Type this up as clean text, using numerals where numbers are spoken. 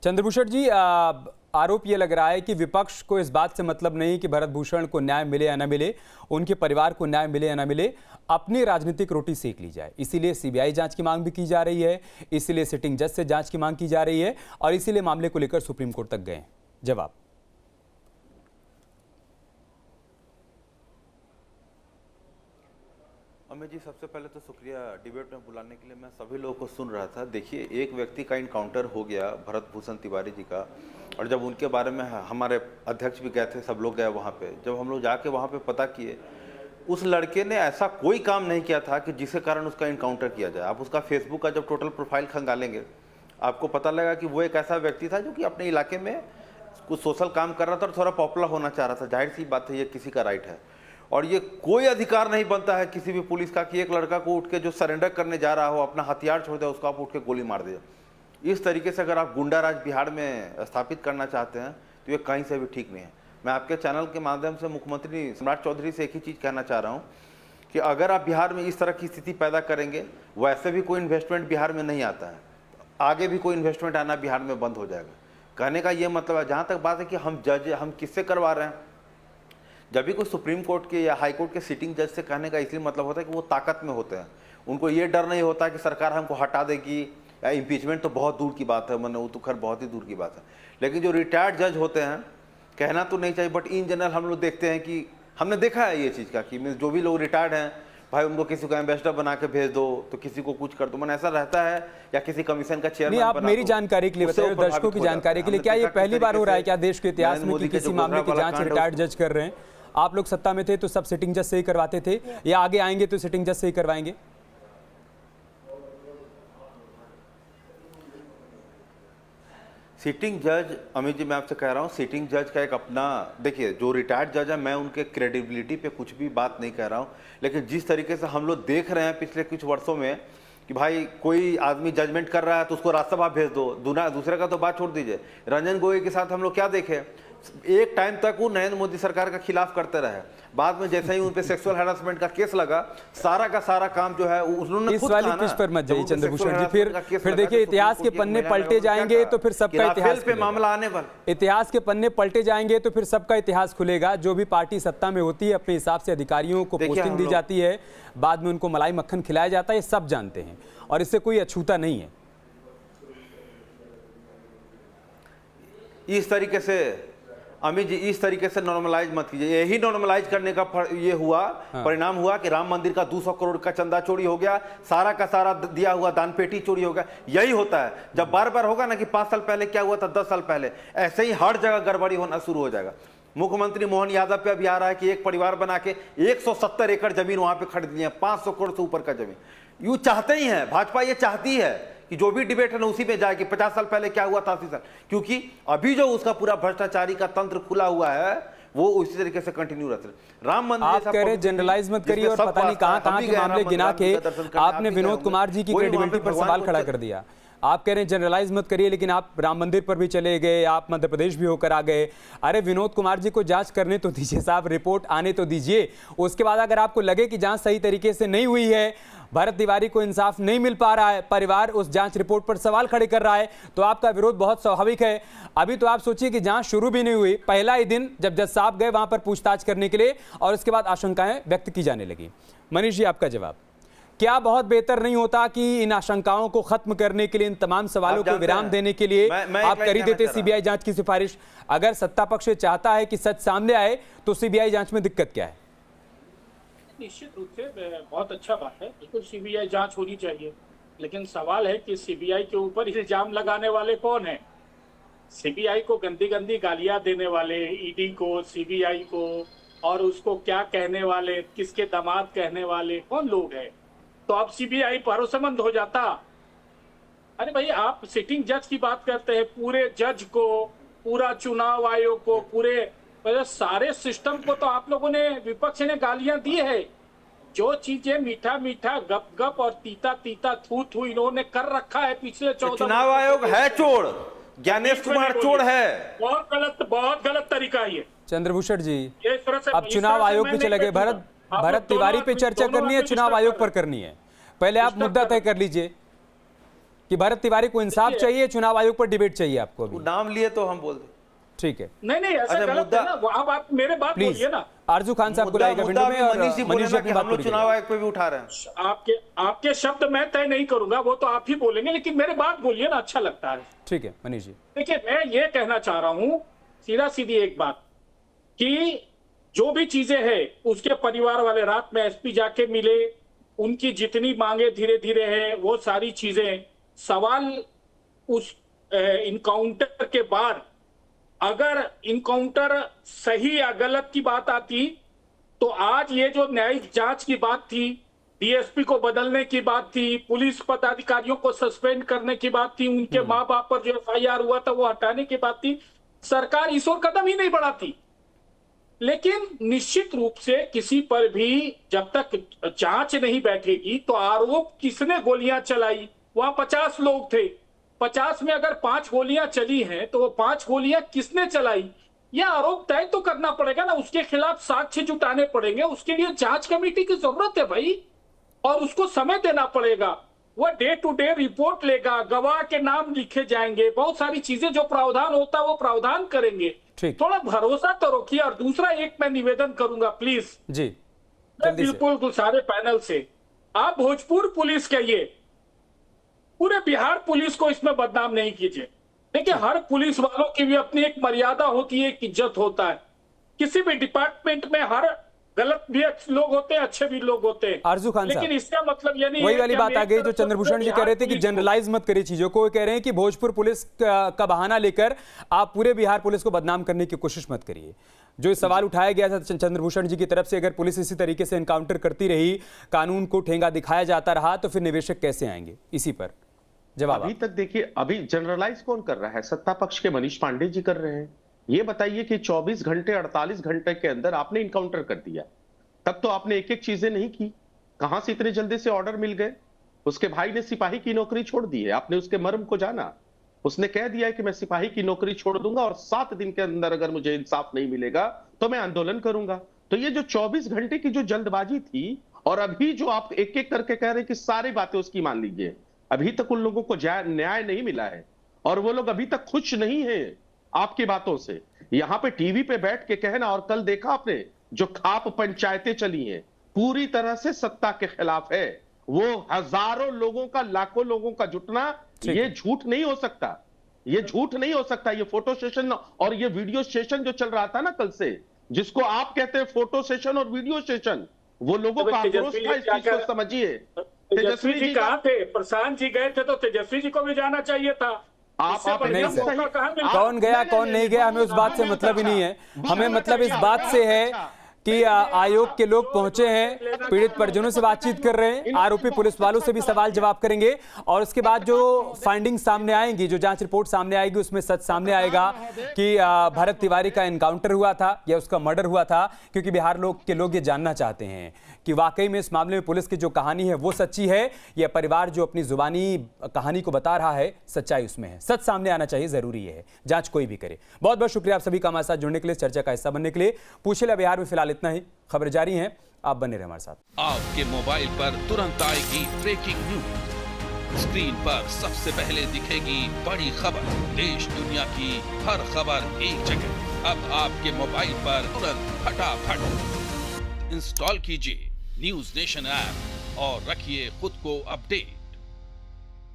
चंद्रभूषण जी, आरोप ये लग रहा है कि विपक्ष को इस बात से मतलब नहीं कि भरत भूषण को न्याय मिले या न मिले, उनके परिवार को न्याय मिले या न मिले, अपनी राजनीतिक रोटी सेक ली जाए। इसीलिए सीबीआई जांच की मांग भी की जा रही है, इसीलिए सिटिंग जज से जांच की मांग की जा रही है और इसीलिए मामले को लेकर सुप्रीम कोर्ट तक गए। जवाब। अमित जी, सबसे पहले तो शुक्रिया डिबेट में बुलाने के लिए। मैं सभी लोगों को सुन रहा था। देखिए, एक व्यक्ति का इनकाउंटर हो गया भरत भूषण तिवारी जी का, और जब उनके बारे में हमारे अध्यक्ष भी गए थे, सब लोग गए वहाँ पे। जब हम लोग जाके वहाँ पे पता किए, उस लड़के ने ऐसा कोई काम नहीं किया था कि जिसके कारण उसका इनकाउंटर किया जाए। आप उसका फेसबुक का जब टोटल प्रोफाइल खंगालेंगे, आपको पता लगेगा कि वो एक ऐसा व्यक्ति था जो कि अपने इलाके में कुछ सोशल काम कर रहा था और थोड़ा पॉपुलर होना चाह रहा था। जाहिर सी बात है, ये किसी का राइट है और ये कोई अधिकार नहीं बनता है किसी भी पुलिस का कि एक लड़का को उठ के जो सरेंडर करने जा रहा हो, अपना हथियार छोड़ दे, उसको आप उठ के गोली मार दे। इस तरीके से अगर आप गुंडा राज बिहार में स्थापित करना चाहते हैं तो ये कहीं से भी ठीक नहीं है। मैं आपके चैनल के माध्यम से मुख्यमंत्री सम्राट चौधरी से एक ही चीज़ कहना चाह रहा हूँ कि अगर आप बिहार में इस तरह की स्थिति पैदा करेंगे, वैसे भी कोई इन्वेस्टमेंट बिहार में नहीं आता है, आगे भी कोई इन्वेस्टमेंट आना बिहार में बंद हो जाएगा। कहने का ये मतलब है, जहाँ तक बात है कि हम किससे करवा रहे हैं, जब भी कोई सुप्रीम कोर्ट के या हाई कोर्ट के सिटिंग जज से कहने का इसलिए मतलब होता है कि वो ताकत में होते हैं। उनको ये डर नहीं होता कि सरकार हमको हटा देगी, या इम्पीचमेंट तो बहुत दूर की बात है, मैंने वो तो खैर बहुत ही दूर की बात है। लेकिन जो रिटायर्ड जज होते हैं, कहना तो नहीं चाहिए बट इन जनरल हम लोग देखते हैं कि हमने देखा है ये चीज़ का कि जो भी लोग रिटायर्ड हैं, भाई उनको किसी को एम्बेसडर बना के भेज दो, तो किसी को कुछ कर दो, मैंने ऐसा रहता है, या किसी कमीशन का चेयरमैन। आप मेरी जानकारी के लिए बताइए, दर्शकों की जानकारी के लिए, क्या ये पहली बार हो रहा है क्या देश के इतिहास में कि किसी मामले की जांच रिटायर्ड जज कर रहे हैं? आप लोग सत्ता में थे तो सब सिटिंग जज से ही करवाते थे, या आगे आएंगे तो सिटिंग जज से ही करवाएंगे? सिटिंग जज, अमित जी मैं आपसे कह रहा हूँ, सिटिंग जज का एक अपना, देखिए जो रिटायर्ड जज है, मैं उनके क्रेडिबिलिटी पे कुछ भी बात नहीं कह रहा हूँ, लेकिन जिस तरीके से हम लोग देख रहे हैं पिछले कुछ वर्षों में कि भाई कोई आदमी जजमेंट कर रहा है तो उसको राज्यसभा भेज दो, दूसरे का तो बात छोड़ दीजिए। रंजन गोगोई के साथ हम लोग क्या देखे, एक टाइम तक वो नरेंद्र मोदी सरकार का खिलाफ करते रहे, बाद में जैसे ही उन पे सेक्सुअल हैरेसमेंट का केस लगा, सारा का सारा काम जो है उन्होंने इस वाली पिच पर मत जाइए चंद्रभूषण जी। फिर देखिए, इतिहास के पन्ने पलटे जाएंगे तो फिर सबका इतिहास पे मामला आने पर, इतिहास के पन्ने पलटे जाएंगे तो फिर सबका इतिहास खुलेगा। जो भी पार्टी सत्ता में होती है, अपने हिसाब से अधिकारियों को पोस्टिंग दी जाती है, बाद में उनको मलाई मक्खन खिलाया जाता है, ये सब जानते हैं और इससे कोई अछूता नहीं है। इस तरीके से अमित जी, इस तरीके से नॉर्मलाइज मत कीजिए। यही नॉर्मलाइज करने का ये हुआ, परिणाम हुआ कि राम मंदिर का 200 करोड़ का चंदा चोरी हो गया, सारा का सारा दिया हुआ दान पेटी चोरी हो गया। यही होता है जब बार बार होगा ना कि 5 साल पहले क्या हुआ था, 10 साल पहले, ऐसे ही हर जगह गड़बड़ी होना शुरू हो जाएगा। मुख्यमंत्री मोहन यादव पे अभी आ रहा है कि एक परिवार बना के 170 एकड़ जमीन वहां पे खरीद लिया, 500 करोड़ से ऊपर का जमीन। यूं चाहते ही है, भाजपा ये चाहती है कि जो भी डिबेट है ना उसी पे जाए कि 50 साल पहले क्या हुआ था, 80 साल, क्योंकि अभी जो उसका पूरा भ्रष्टाचारी का तंत्र खुला हुआ है वो उसी तरीके से कंटिन्यू रहता है। राम मंदिर आप कह रहे जनरलाइज मत करिए और पता नहीं कहां के मामले गिना के आपने विनोद कुमार जी की क्रेडिबिलिटी पर सवाल खड़ा कर दिया। आप कह रहे हैं जनरलाइज मत करिए, लेकिन आप राम मंदिर पर भी चले गए, आप मध्य प्रदेश भी होकर आ गए। अरे विनोद कुमार जी को जांच करने तो दीजिए साहब, रिपोर्ट आने तो दीजिए। उसके बाद अगर आपको लगे कि जांच सही तरीके से नहीं हुई है, भरत तिवारी को इंसाफ नहीं मिल पा रहा है, परिवार उस जांच रिपोर्ट पर सवाल खड़े कर रहा है, तो आपका विरोध बहुत स्वाभाविक है। अभी तो आप सोचिए कि जांच शुरू भी नहीं हुई, पहला ही दिन जब जज साहब गए वहां पर पूछताछ करने के लिए और उसके बाद आशंकाएं व्यक्त की जाने लगी। मनीष जी, आपका जवाब। क्या बहुत बेहतर नहीं होता कि इन आशंकाओं को खत्म करने के लिए, इन तमाम सवालों को विराम देने के लिए आप कर ही देते सीबीआई जांच की सिफारिश? अगर सत्ता पक्ष चाहता है कि सच सामने आए तो सीबीआई जांच में दिक्कत क्या है? निश्चित रूप से बहुत अच्छा बात है, बिल्कुल सीबीआई जांच होनी चाहिए, लेकिन सवाल है कि सीबीआई के ऊपर इल्जाम लगाने वाले कौन हैं? सीबीआई को गंदी गंदी गालियां देने वाले, ईडी को, सीबीआई को, और उसको क्या कहने वाले, किसके दामाद कहने वाले कौन लोग हैं? तो अब सीबीआई भरोसेमंद हो जाता। अरे भाई, आप सिटिंग जज की बात करते हैं, पूरे जज को, पूरा चुनाव आयोग को, पूरे सारे सिस्टम को तो आप लोगों ने, विपक्ष ने गालियां दी है। जो चीजें मीठा मीठा, गप गप और तीता तीता, थू थू इन्होंने कर रखा है पिछले 14 चुनाव आयोग है चोर, ज्ञानेश कुमार चोर है। बहुत गलत तरीका है ये। चंद्रभूषण जी, अब चुनाव आयोग पे चले गए। भरत तिवारी पे चर्चा करनी है, चुनाव आयोग पर करनी है? पहले आप मुद्दा तय कर लीजिए। कि भरत तिवारी को इंसाफ चाहिए, चुनाव आयोग पर डिबेट चाहिए आपको अभी? नाम लिए तो हम बोल दें। ठीक है, नहीं ऐसा गलत है ना, अब आप मेरे बात प्लीज बोलिए ना। आरजू खान साहब को लाएगा विंडो में और मनीष जी अपनी बात हम लोग पूरी चुनाव करेंगे। आयोग पे भी उठा रहे हैं। आपके शब्द मैं तय नहीं करूंगा, वो तो आप ही बोलेंगे, लेकिन मेरे बात बोलिए ना, अच्छा लगता है। ठीक है मनीष जी। देखिए, मैं ये कहना चाह रहा हूं सीधा सीधी एक बात, कि जो भी चीजें हैं उसके परिवार वाले रात में एसपी जाके मिले, उनकी जितनी मांगे धीरे धीरे है वो सारी चीजें, सवाल उस इनकाउंटर के बाद अगर इनकाउंटर सही या गलत की बात आती तो आज ये जो न्यायिक जांच की बात थी, डीएसपी को बदलने की बात थी, पुलिस पदाधिकारियों को सस्पेंड करने की बात थी, उनके मां बाप पर जो एफआईआर हुआ था वो हटाने की बात थी, सरकार इस ओर कदम ही नहीं बढ़ाती। लेकिन निश्चित रूप से किसी पर भी जब तक जांच नहीं बैठेगी तो आरोप किसने गोलियां चलाई, वहां 50 लोग थे, 50 में अगर 5 गोलियां चली हैं तो वो 5 गोलियां किसने चलाई, यह आरोप तय तो करना पड़ेगा ना, उसके खिलाफ साक्ष्य जुटाने पड़ेंगे, उसके लिए जांच कमेटी की जरूरत है भाई, और उसको समय देना पड़ेगा। वह डे टू डे रिपोर्ट लेगा, गवाह के नाम लिखे जाएंगे, बहुत सारी चीजें जो प्रावधान होता है वो प्रावधान करेंगे। थोड़ा भरोसा तो रखिए। और दूसरा एक मैं निवेदन करूंगा प्लीज जी, बिल्कुल सारे पैनल से, आप भोजपुर पुलिस कहिए, पूरे बिहार पुलिस को इसमें बदनाम नहीं कीजिए। देखिए, हर पुलिस वालों की भी अपनी एक मर्यादा होती है, एक इज्जत होता है। किसी भी डिपार्टमेंट में हर गलत भी लोग होते हैं, अच्छे भी लोग होते हैं। आरजू खान साहब, लेकिन इसका मतलब ये नहीं वही है वाली कि बात हम आ एक गई जो तरफ से चंद्रभूषण जी कह रहे थे कि जनरलाइज मत करिए चीजों को। वो कह रहे हैं कि भोजपुर पुलिस का बहाना लेकर आप पूरे बिहार पुलिस को बदनाम करने की कोशिश मत करिए। जो सवाल उठाया गया था चंद्रभूषण जी की तरफ से, अगर पुलिस इसी तरीके से एनकाउंटर करती रही, कानून को ठेंगा दिखाया जाता रहा, तो फिर निवेशक कैसे आएंगे? इसी पर जवाब। अभी तक देखिए, अभी जनरलाइज कौन कर रहा है? सत्ता पक्ष के मनीष पांडे जी कर रहे हैं। ये बताइए कि 24 घंटे 48 घंटे के अंदर आपने इनकाउंटर कर दिया, तब तो आपने एक एक चीजें नहीं की। कहां से इतने जल्दी से ऑर्डर मिल गए? उसके भाई ने सिपाही की नौकरी छोड़ दी है, आपने उसके मर्म को जाना। उसने कह दिया है कि मैं सिपाही की नौकरी छोड़ दूंगा और 7 दिन के अंदर अगर मुझे इंसाफ नहीं मिलेगा तो मैं आंदोलन करूंगा। तो ये जो 24 घंटे की जो जल्दबाजी थी, और अभी जो आप एक एक करके कह रहे हैं कि सारी बातें उसकी मान लीजिए, अभी तक उन लोगों को न्याय नहीं मिला है और वो लोग अभी तक खुश नहीं है आपकी बातों से। यहां पे टीवी पे बैठ के कहना, और कल देखा आपने जो खाप पंचायतें चली हैं, पूरी तरह से सत्ता के खिलाफ है। वो हजारों लोगों का, लाखों लोगों का जुटना, ये झूठ नहीं हो सकता, ये झूठ नहीं हो सकता। ये फोटो सेशन और ये वीडियो सेशन जो चल रहा था ना कल से, जिसको आप कहते हैं फोटो सेशन और वीडियो सेशन, वो लोगों का आक्रोश था। इस चीज को समझिए। तेजस्वी जी कहाँ थे? प्रशांत जी गए थे तो तेजस्वी जी को भी जाना चाहिए था। आप नहीं नहीं सर, सही। कौन गया कौन नहीं गया हमें उस बात से मतलब ही नहीं है। हमें मतलब इस बात से है कि आयोग के लोग पहुंचे हैं, पीड़ित परिजनों से बातचीत कर रहे हैं, आरोपी पुलिस वालों से भी सवाल जवाब करेंगे, और उसके बाद जो फाइंडिंग सामने आएंगी, जो जांच रिपोर्ट सामने आएगी, उसमें सच सामने आएगा कि भरत तिवारी का एनकाउंटर हुआ था या उसका मर्डर हुआ था। क्योंकि बिहार के लोग ये जानना चाहते हैं कि वाकई में इस मामले में पुलिस की जो कहानी है वो सच्ची है, या परिवार जो अपनी जुबानी कहानी को बता रहा है सच्चाई उसमें है। सच सामने आना चाहिए, जरूरी है, जांच कोई भी करे। बहुत बहुत शुक्रिया आप सभी का हमारे साथ जुड़ने के लिए, चर्चा का हिस्सा बनने के लिए। पूछे बिहार में फिलहाल इतना ही, खबर जारी है, आप बने रहे हमारे साथ। आपके मोबाइल पर तुरंत आएगी ब्रेकिंग न्यूज, स्क्रीन पर सबसे पहले दिखेगी बड़ी खबर, देश दुनिया की हर खबर एक जगह। अब आपके मोबाइल पर तुरंत फटाफट इंस्टॉल कीजिए न्यूज नेशन ऐप और रखिए खुद को अपडेट।